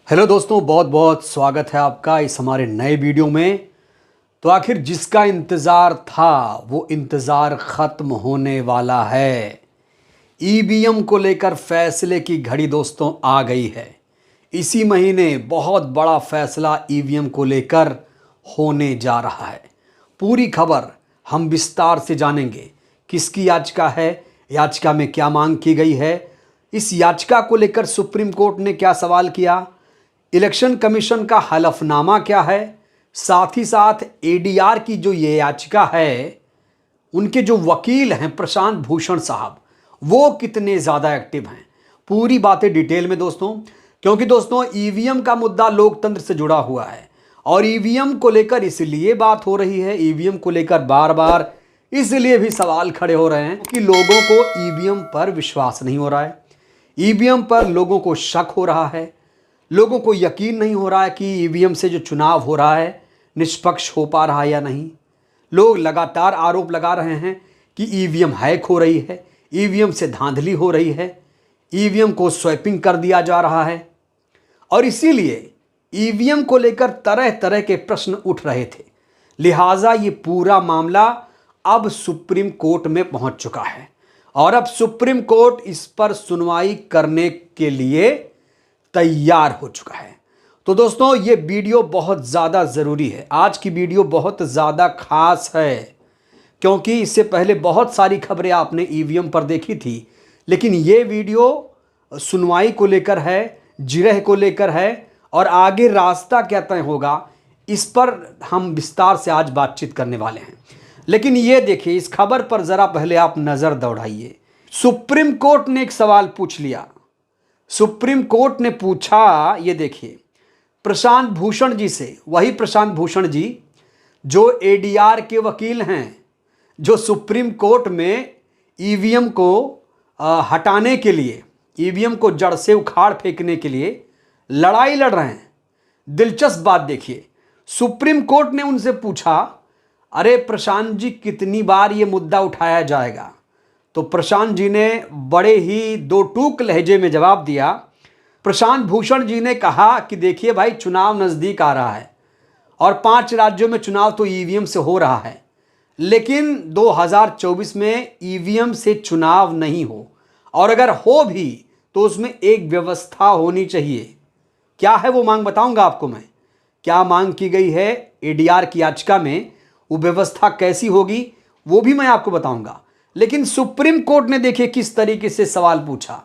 Hello दोस्तों, बहुत बहुत स्वागत है आपका इस हमारे नए वीडियो में। तो आखिर जिसका इंतज़ार था वो इंतज़ार ख़त्म होने वाला है। ईवीएम को लेकर फैसले की घड़ी दोस्तों आ गई है। इसी महीने बहुत बड़ा फैसला ईवीएम को लेकर होने जा रहा है। पूरी खबर हम विस्तार से जानेंगे। किसकी याचिका है, याचिका में क्या मांग की गई है, इस याचिका को लेकर सुप्रीम कोर्ट ने क्या सवाल किया, इलेक्शन कमीशन का हलफनामा क्या है, साथ ही साथ एडीआर की जो ये याचिका है उनके जो वकील हैं प्रशांत भूषण साहब, वो कितने ज़्यादा एक्टिव हैं। पूरी बातें डिटेल में दोस्तों, क्योंकि दोस्तों ईवीएम का मुद्दा लोकतंत्र से जुड़ा हुआ है और ईवीएम को लेकर इसलिए बात हो रही है, ईवीएम को लेकर बार बार इसलिए भी सवाल खड़े हो रहे हैं कि लोगों को ईवीएम पर विश्वास नहीं हो रहा है, ईवीएम पर लोगों को शक हो रहा है, लोगों को यकीन नहीं हो रहा है कि ईवीएम से जो चुनाव हो रहा है निष्पक्ष हो पा रहा है या नहीं। लोग लगातार आरोप लगा रहे हैं कि ईवीएम हैक हो रही है, ईवीएम से धांधली हो रही है, ईवीएम को स्वैपिंग कर दिया जा रहा है और इसीलिए ईवीएम को लेकर तरह तरह के प्रश्न उठ रहे थे। लिहाजा ये पूरा मामला अब सुप्रीम कोर्ट में पहुंच चुका है और अब सुप्रीम कोर्ट इस पर सुनवाई करने के लिए तैयार हो चुका है। तो दोस्तों ये वीडियो बहुत ज़्यादा ज़रूरी है। आज की वीडियो बहुत ज़्यादा खास है क्योंकि इससे पहले बहुत सारी खबरें आपने ईवीएम पर देखी थी, लेकिन ये वीडियो सुनवाई को लेकर है, जिरह को लेकर है और आगे रास्ता क्या तय होगा इस पर हम विस्तार से आज बातचीत करने वाले हैं। लेकिन ये देखिए, इस खबर पर ज़रा पहले आप नज़र दौड़ाइए। सुप्रीम कोर्ट ने एक सवाल पूछ लिया। सुप्रीम कोर्ट ने पूछा, ये देखिए, प्रशांत भूषण जी से, वही प्रशांत भूषण जी जो एडीआर के वकील हैं, जो सुप्रीम कोर्ट में ईवीएम को हटाने के लिए, ईवीएम को जड़ से उखाड़ फेंकने के लिए लड़ाई लड़ रहे हैं। दिलचस्प बात देखिए, सुप्रीम कोर्ट ने उनसे पूछा, अरे प्रशांत जी कितनी बार ये मुद्दा उठाया जाएगा? तो प्रशांत जी ने बड़े ही दो टूक लहजे में जवाब दिया। प्रशांत भूषण जी ने कहा कि देखिए भाई, चुनाव नज़दीक आ रहा है और 5 राज्यों में चुनाव तो ईवीएम से हो रहा है, लेकिन 2024 में ईवीएम से चुनाव नहीं हो और अगर हो भी तो उसमें एक व्यवस्था होनी चाहिए। क्या है वो मांग, बताऊंगा आपको मैं। क्या मांग की गई है एडीआर की याचिका में, वो व्यवस्था कैसी होगी वो भी मैं आपको बताऊंगा। लेकिन सुप्रीम कोर्ट ने देखिए किस तरीके से सवाल पूछा,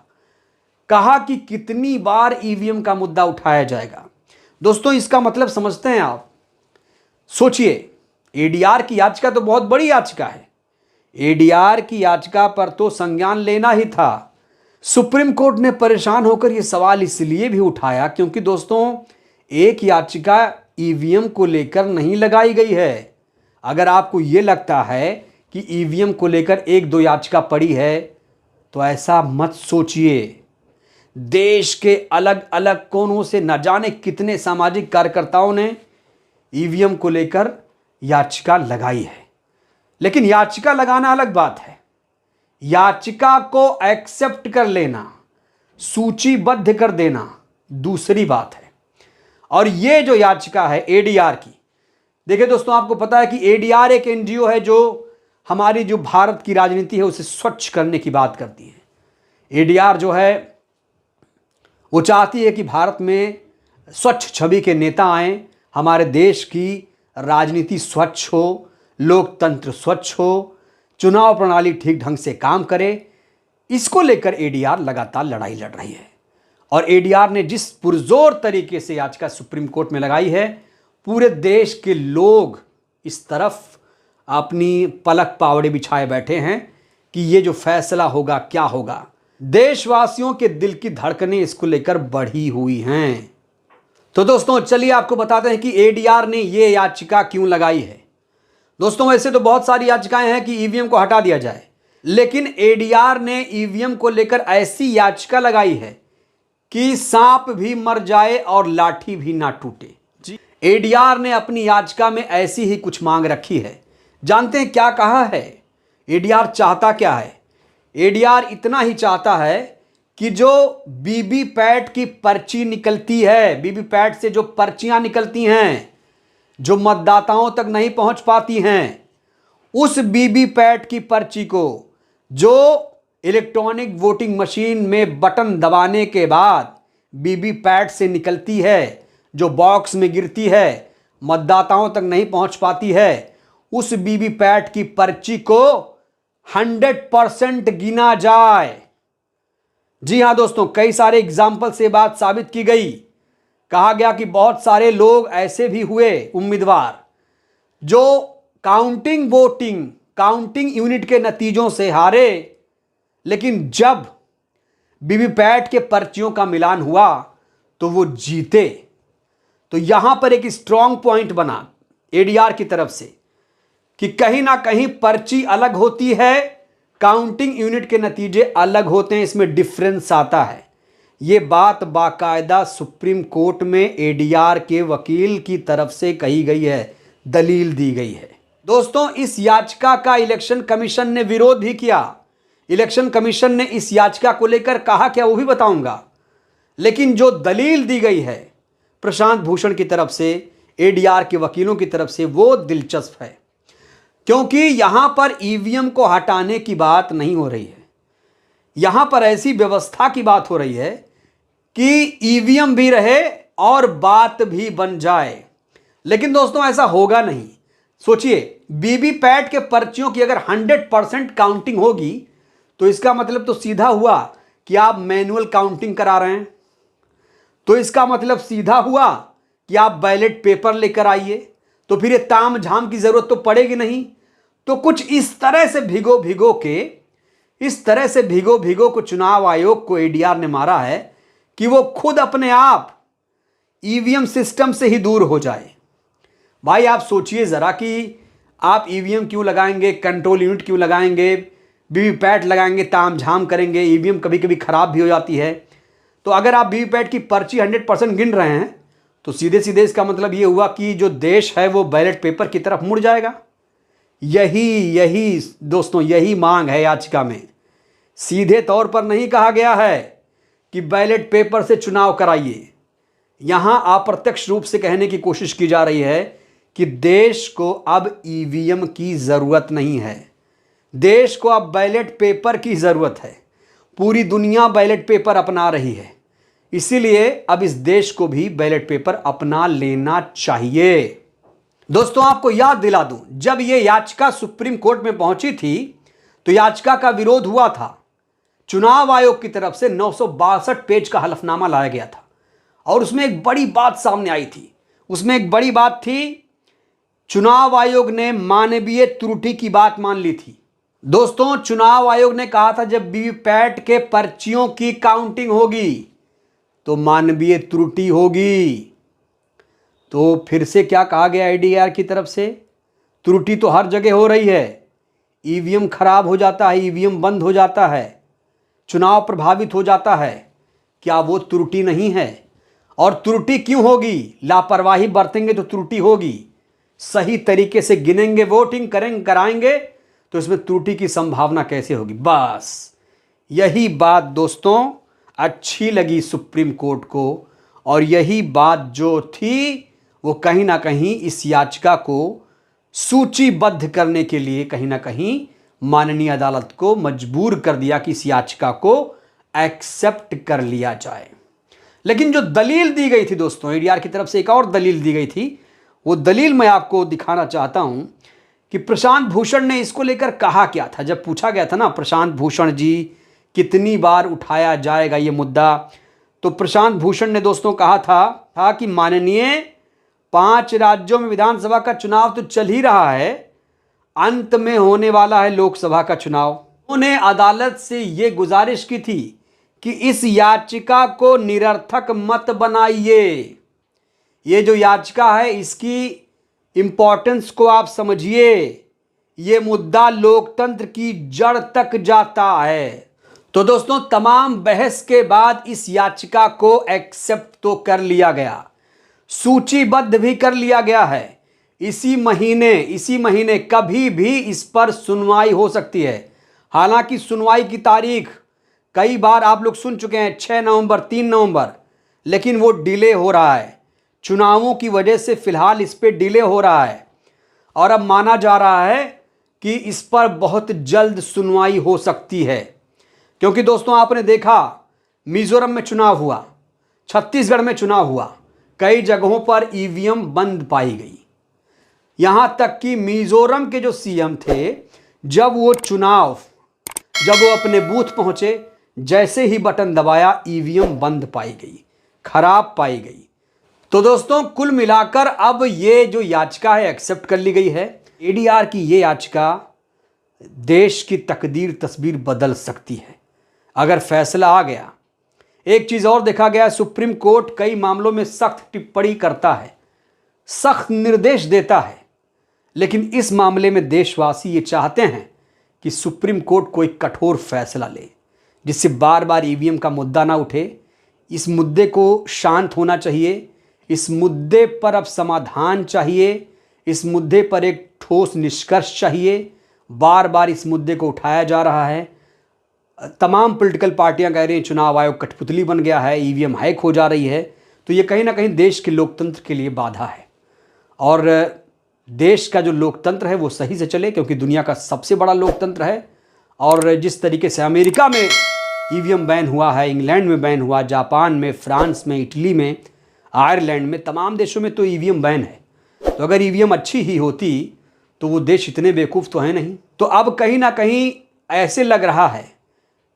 कहा कि कितनी बार ईवीएम का मुद्दा उठाया जाएगा। दोस्तों इसका मतलब समझते हैं आप? सोचिए, एडीआर की याचिका तो बहुत बड़ी याचिका है, एडीआर की याचिका पर तो संज्ञान लेना ही था। सुप्रीम कोर्ट ने परेशान होकर यह सवाल इसलिए भी उठाया क्योंकि दोस्तों एक याचिका ईवीएम को लेकर नहीं लगाई गई है। अगर आपको यह लगता है कि ईवीएम को लेकर 1-2 याचिका पड़ी है तो ऐसा मत सोचिए। देश के अलग अलग कोनों से न जाने कितने सामाजिक कार्यकर्ताओं ने ईवीएम को लेकर याचिका लगाई है। लेकिन याचिका लगाना अलग बात है, याचिका को एक्सेप्ट कर लेना, सूचीबद्ध कर देना दूसरी बात है। और ये जो याचिका है एडीआर की, देखिए दोस्तों, आपको पता है कि एडीआर एक एनजीओ है जो हमारी जो भारत की राजनीति है उसे स्वच्छ करने की बात करती है। एडीआर जो है वो चाहती है कि भारत में स्वच्छ छवि के नेता आएं, हमारे देश की राजनीति स्वच्छ हो, लोकतंत्र स्वच्छ हो, चुनाव प्रणाली ठीक ढंग से काम करे। इसको लेकर एडीआर लगातार लड़ाई लड़ रही है और एडीआर ने जिस पुरजोर तरीके से याचिका सुप्रीम कोर्ट में लगाई है, पूरे देश के लोग इस तरफ अपनी पलक पावड़े बिछाए बैठे हैं कि ये जो फैसला होगा क्या होगा। देशवासियों के दिल की धड़कनें इसको लेकर बढ़ी हुई हैं। तो दोस्तों चलिए आपको बताते हैं कि एडीआर ने ये याचिका क्यों लगाई है। दोस्तों वैसे तो बहुत सारी याचिकाएं हैं कि ईवीएम को हटा दिया जाए, लेकिन एडीआर ने ईवीएम को लेकर ऐसी याचिका लगाई है कि सांप भी मर जाए और लाठी भी ना टूटे। एडीआर ने अपनी याचिका में ऐसी ही कुछ मांग रखी है। जानते हैं क्या कहा है? एडीआर चाहता क्या है? एडीआर इतना ही चाहता है कि जो वीवीपैट की पर्ची निकलती है, वीवीपैट से जो पर्चियां निकलती हैं जो मतदाताओं तक नहीं पहुंच पाती हैं, उस वीवीपैट की पर्ची को जो इलेक्ट्रॉनिक वोटिंग मशीन में बटन दबाने के बाद वीवीपैट से निकलती है, जो बॉक्स में गिरती है, मतदाताओं तक नहीं पहुंच पाती है, उस वीवीपैट की पर्ची को 100% गिना जाए। जी हां दोस्तों, कई सारे एग्जाम्पल से बात साबित की गई। कहा गया कि बहुत सारे लोग ऐसे भी हुए उम्मीदवार जो काउंटिंग यूनिट के नतीजों से हारे, लेकिन जब वीवीपैट के पर्चियों का मिलान हुआ तो वो जीते। तो यहां पर एक स्ट्रांग पॉइंट बना एडीआर की तरफ से कि कहीं ना कहीं पर्ची अलग होती है, काउंटिंग यूनिट के नतीजे अलग होते हैं, इसमें डिफरेंस आता है। यह बात बाकायदा सुप्रीम कोर्ट में एडीआर के वकील की तरफ से कही गई है, दलील दी गई है। दोस्तों, इस याचिका का इलेक्शन कमीशन ने विरोध भी किया। इलेक्शन कमीशन ने इस याचिका को लेकर कहा क्या, वो भी बताऊंगा। लेकिन जो दलील दी गई है प्रशांत भूषण की तरफ से, एडीआर के वकीलों की तरफ से, वो दिलचस्प है, क्योंकि यहां पर ईवीएम को हटाने की बात नहीं हो रही है। यहां पर ऐसी व्यवस्था की बात हो रही है कि ईवीएम भी रहे और बात भी बन जाए। लेकिन दोस्तों, ऐसा होगा नहीं। सोचिए, वीवीपैट के पर्चियों की अगर 100% काउंटिंग होगी तो इसका मतलब तो सीधा हुआ कि आप मैनुअल काउंटिंग करा रहे हैं। तो इसका मतलब सीधा हुआ कि आप बैलेट पेपर लेकर आइए, तो फिर ये ताम झाम की जरूरत तो पड़ेगी नहीं। तो कुछ इस तरह से भिगो भिगो को चुनाव आयोग को एडीआर ने मारा है कि वो खुद अपने आप ईवीएम सिस्टम से ही दूर हो जाए। भाई आप सोचिए जरा कि आप ईवीएम क्यों लगाएंगे, कंट्रोल यूनिट क्यों लगाएंगे, वीवीपैट लगाएंगे, ताम झाम करेंगे, ईवीएम कभी कभी खराब भी हो जाती है। तो अगर आप वीवीपैट की पर्ची 100% गिन रहे हैं तो सीधे सीधे इसका मतलब ये हुआ कि जो देश है वो बैलेट पेपर की तरफ मुड़ जाएगा। यही दोस्तों, यही मांग है याचिका में। सीधे तौर पर नहीं कहा गया है कि बैलेट पेपर से चुनाव कराइए। यहां अप्रत्यक्ष रूप से कहने की कोशिश की जा रही है कि देश को अब ईवीएम की जरूरत नहीं है, देश को अब बैलेट पेपर की जरूरत है। पूरी दुनिया बैलेट पेपर अपना रही है, इसीलिए अब इस देश को भी बैलेट पेपर अपना लेना चाहिए। दोस्तों, आपको याद दिला दूं, जब यह याचिका सुप्रीम कोर्ट में पहुंची थी तो याचिका का विरोध हुआ था। चुनाव आयोग की तरफ से 962 पेज का हलफनामा लाया गया था और उसमें एक बड़ी बात सामने आई थी। उसमें एक बड़ी बात थी, चुनाव आयोग ने मानवीय त्रुटि की बात मान ली थी। दोस्तों, चुनाव आयोग ने कहा था जब वीवीपैट के पर्चियों की काउंटिंग होगी तो मानवीय त्रुटि होगी। तो फिर से क्या कहा गया एडीआर की तरफ से, त्रुटि तो हर जगह हो रही है। ईवीएम खराब हो जाता है, ईवीएम बंद हो जाता है, चुनाव प्रभावित हो जाता है, क्या वो त्रुटि नहीं है? और त्रुटि क्यों होगी? लापरवाही बरतेंगे तो त्रुटि होगी, सही तरीके से गिनेंगे, वोटिंग कराएंगे तो इसमें त्रुटि की संभावना कैसे होगी? बस यही बात दोस्तों अच्छी लगी सुप्रीम कोर्ट को, और यही बात जो थी वो कहीं ना कहीं इस याचिका को सूचीबद्ध करने के लिए कहीं ना कहीं माननीय अदालत को मजबूर कर दिया कि इस याचिका को एक्सेप्ट कर लिया जाए। लेकिन जो दलील दी गई थी दोस्तों एडीआर की तरफ से, एक और दलील दी गई थी, वो दलील मैं आपको दिखाना चाहता हूं कि प्रशांत भूषण ने इसको लेकर कहा क्या था। जब पूछा गया था ना, प्रशांत भूषण जी कितनी बार उठाया जाएगा ये मुद्दा, तो प्रशांत भूषण ने दोस्तों कहा था कि माननीय 5 राज्यों में विधानसभा का चुनाव तो चल ही रहा है, अंत में होने वाला है लोकसभा का चुनाव। उन्होंने अदालत से ये गुजारिश की थी कि इस याचिका को निरर्थक मत बनाइए। ये जो याचिका है इसकी इंपॉर्टेंस को आप समझिए, ये मुद्दा लोकतंत्र की जड़ तक जाता है। तो दोस्तों, तमाम बहस के बाद इस याचिका को एक्सेप्ट तो कर लिया गया, सूचीबद्ध भी कर लिया गया है। इसी महीने कभी भी इस पर सुनवाई हो सकती है। हालांकि सुनवाई की तारीख कई बार आप लोग सुन चुके हैं 6 नवंबर, 3 नवंबर, लेकिन वो डिले हो रहा है। चुनावों की वजह से फिलहाल इस पे डिले हो रहा है और अब माना जा रहा है कि इस पर बहुत जल्द सुनवाई हो सकती है। क्योंकि दोस्तों आपने देखा मिजोरम में चुनाव हुआ, छत्तीसगढ़ में चुनाव हुआ, कई जगहों पर ईवीएम बंद पाई गई। यहां तक कि मिजोरम के जो सीएम थे, जब वो अपने बूथ पहुंचे, जैसे ही बटन दबाया ईवीएम बंद पाई गई, खराब पाई गई। तो दोस्तों कुल मिलाकर अब ये जो याचिका है एक्सेप्ट कर ली गई है। एडीआर की ये याचिका देश की तस्वीर बदल सकती है अगर फैसला आ गया। एक चीज और देखा गया, सुप्रीम कोर्ट कई मामलों में सख्त टिप्पणी करता है, सख्त निर्देश देता है, लेकिन इस मामले में देशवासी ये चाहते हैं कि सुप्रीम कोर्ट कोई कठोर फैसला ले जिससे बार बार ईवीएम का मुद्दा ना उठे। इस मुद्दे को शांत होना चाहिए, इस मुद्दे पर अब समाधान चाहिए, इस मुद्दे पर एक ठोस निष्कर्ष चाहिए। बार बार इस मुद्दे को उठाया जा रहा है, तमाम पॉलिटिकल पार्टियां कह रही हैं चुनाव आयोग कठपुतली बन गया है, ईवीएम हैक हो जा रही है। तो ये कहीं ना कहीं देश के लोकतंत्र के लिए बाधा है और देश का जो लोकतंत्र है वो सही से चले, क्योंकि दुनिया का सबसे बड़ा लोकतंत्र है। और जिस तरीके से अमेरिका में ईवीएम बैन हुआ है, इंग्लैंड में बैन हुआ, जापान में, फ्रांस में, इटली में, आयरलैंड में, तमाम देशों में तो ईवीएम बैन है। तो अगर ईवीएम अच्छी ही होती तो वो देश इतने बेवकूफ़ तो हैं नहीं। तो अब कहीं ना कहीं ऐसे लग रहा है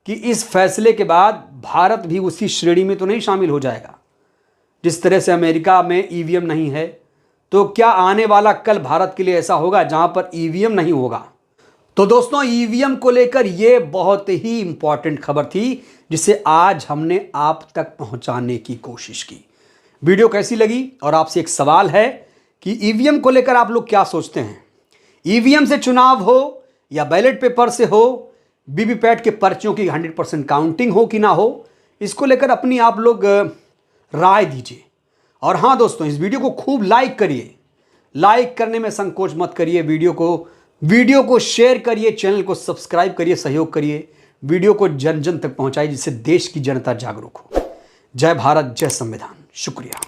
कि इस फैसले के बाद भारत भी उसी श्रेणी में तो नहीं शामिल हो जाएगा। जिस तरह से अमेरिका में ईवीएम नहीं है, तो क्या आने वाला कल भारत के लिए ऐसा होगा जहां पर ईवीएम नहीं होगा? तो दोस्तों ईवीएम को लेकर ये बहुत ही इंपॉर्टेंट खबर थी जिसे आज हमने आप तक पहुंचाने की कोशिश की। वीडियो कैसी लगी? और आपसे एक सवाल है कि ईवीएम को लेकर आप लोग क्या सोचते हैं? ईवीएम से चुनाव हो या बैलेट पेपर से हो, वीवीपैट के पर्चियों की 100% काउंटिंग हो कि ना हो, इसको लेकर अपनी आप लोग राय दीजिए। और हाँ दोस्तों, इस वीडियो को खूब लाइक करिए, लाइक करने में संकोच मत करिए। वीडियो को शेयर करिए, चैनल को सब्सक्राइब करिए, सहयोग करिए, वीडियो को जन जन तक पहुंचाइए जिससे देश की जनता जागरूक हो। जय भारत, जय संविधान। शुक्रिया।